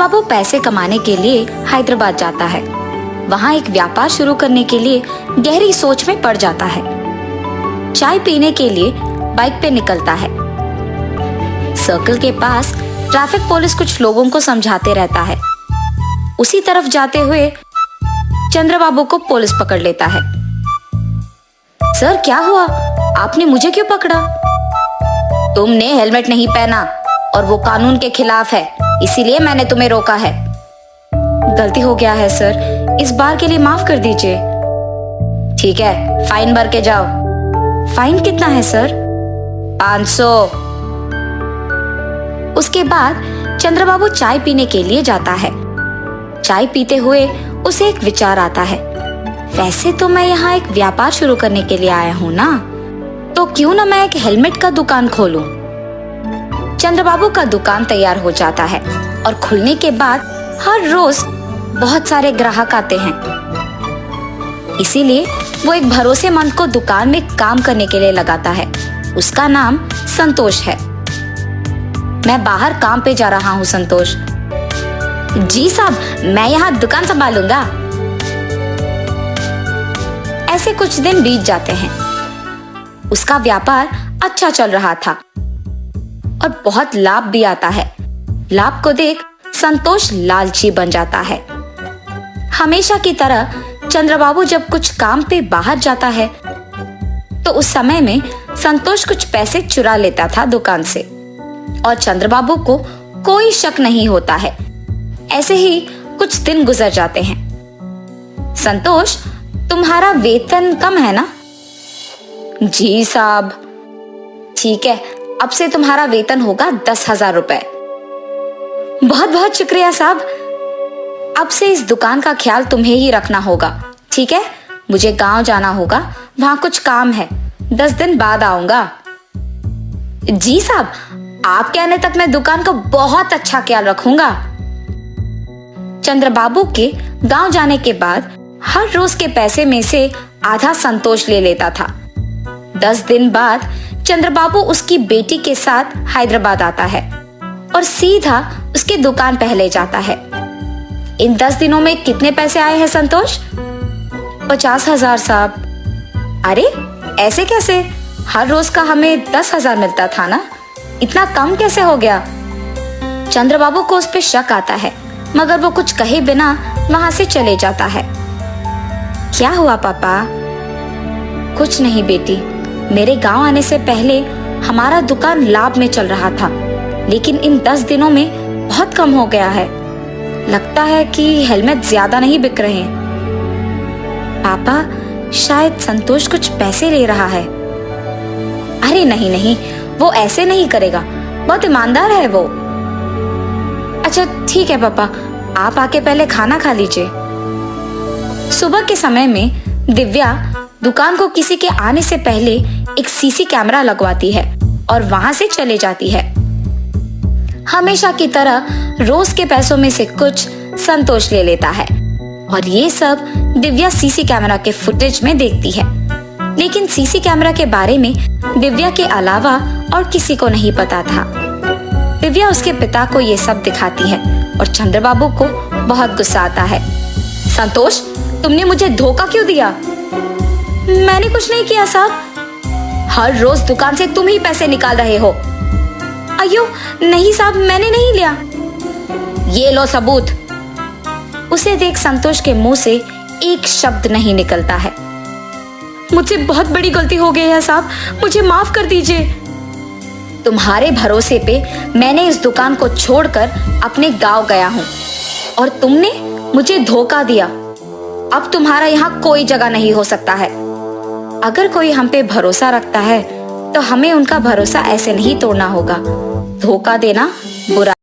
चंद्रबाबू पैसे कमाने के लिए हैदराबाद जाता है। वहाँ एक व्यापार शुरू करने के लिए गहरी सोच में पड़ जाता है। चाय पीने के लिए बाइक पे निकलता है। सर्कल के पास ट्रैफिक पुलिस कुछ लोगों को समझाते रहता है। उसी तरफ जाते हुए चंद्रबाबू को पुलिस पकड़ लेता है। सर क्या हुआ, आपने मुझे क्यों पकड़ा? तुमने हेलमेट नहीं पहना और वो कानून के खिलाफ है, इसीलिए मैंने तुम्हें रोका है। गलती हो गया है सर, इस बार के लिए माफ कर दीजिए। ठीक है, फाइन भर के जाओ। फाइन कितना है सर? 500। उसके बाद चंद्रबाबू चाय पीने के लिए जाता है। चाय पीते हुए उसे एक विचार आता है, वैसे तो मैं यहाँ एक व्यापार शुरू करने के लिए आया हूँ ना, तो क्यों ना मैं एक हेलमेट का दुकान खोलूं। चंद्रबाबू का दुकान तैयार हो जाता है और खुलने के बाद हर रोज बहुत सारे ग्राहक आते हैं। इसीलिए वो एक भरोसेमंद को दुकान में काम करने के लिए लगाता है। उसका नाम संतोष है। मैं बाहर काम पे जा रहा हूँ संतोष। जी साहब, मैं यहाँ दुकान संभालूंगा। ऐसे कुछ दिन बीत जाते हैं। उसका व्यापार अच्छा चल रहा था और बहुत लाभ भी आता है। लाभ को देख संतोष लालची बन जाता है। हमेशा की तरह चंद्रबाबू जब कुछ काम पे बाहर जाता है तो उस समय में संतोष कुछ पैसे चुरा लेता था दुकान से और चंद्रबाबू को कोई शक नहीं होता है। ऐसे ही कुछ दिन गुजर जाते हैं। संतोष, तुम्हारा वेतन कम है ना? जी साहब। ठीक है, अब से तुम्हारा वेतन होगा 10,000 रुपए। बहुत बहुत शुक्रिया साहब। अब से इस दुकान का ख्याल तुम्हें ही रखना होगा, ठीक है? मुझे गांव जाना होगा, वहां कुछ काम है। 10 दिन बाद आऊंगा। जी साहब, आपके आने तक मैं दुकान का बहुत अच्छा ख्याल रखूंगा। चंद्रबाबू के गांव जाने के बाद हर रोज के पैसे में से आधा संतोष ले लेता था। 10 दिन बाद चंद्रबाबू उसकी बेटी के साथ हैदराबाद आता है और सीधा उसकी दुकान पहले जाता है। इन 10 दिनों में कितने पैसे आए हैं संतोष? 50,000 साहब। अरे ऐसे कैसे? हर रोज का हमें 10,000 मिलता था ना, इतना कम कैसे हो गया? चंद्रबाबू को उस पर शक आता है, मगर वो कुछ कहे बिना वहां से चले जाता है। क्या हुआ पापा? कुछ नहीं बेटी, मेरे गांव आने से पहले हमारा दुकान लाभ में चल रहा था, लेकिन इन 10 दिनों में बहुत कम हो गया है। लगता है कि हेलमेट ज्यादा नहीं बिक रहे हैं। पापा, शायद संतोष कुछ पैसे ले रहा है। अरे नहीं नहीं, वो ऐसे नहीं करेगा, बहुत ईमानदार है वो। अच्छा ठीक है पापा, आप आके पहले खाना खा लीजिए। सुबह के समय में दिव्या दुकान को किसी के आने से पहले एक सीसी कैमरा लगवाती है और वहां से चले जाती है। हमेशा की तरह रोज के पैसों में से कुछ संतोष ले लेता है और ये सब दिव्या सीसी कैमरा के फुटेज में देखती है। लेकिन सीसी कैमरा के बारे में दिव्या के अलावा और किसी को नहीं पता था। दिव्या उसके पिता को ये सब दिखाती है और चंद्रबाबू को बहुत गुस्सा आता है। संतोष, तुमने मुझे धोखा क्यों दिया? मैंने कुछ नहीं किया साहब। हर रोज दुकान से तुम ही पैसे निकाल रहे हो। अयो नहीं साहब, मैंने नहीं लिया। ये लो सबूत। उसे देख संतोष के मुंह से एक शब्द नहीं निकलता है। मुझसे बहुत बड़ी गलती हो गई है साहब, मुझे माफ कर दीजिए। तुम्हारे भरोसे पे मैंने इस दुकान को छोड़कर अपने गांव गया हूँ और तुमने मुझे धोखा दिया। अब तुम्हारा यहाँ कोई जगह नहीं हो सकता है। अगर कोई हम पे भरोसा रखता है तो हमें उनका भरोसा ऐसे नहीं तोड़ना होगा। धोखा देना बुरा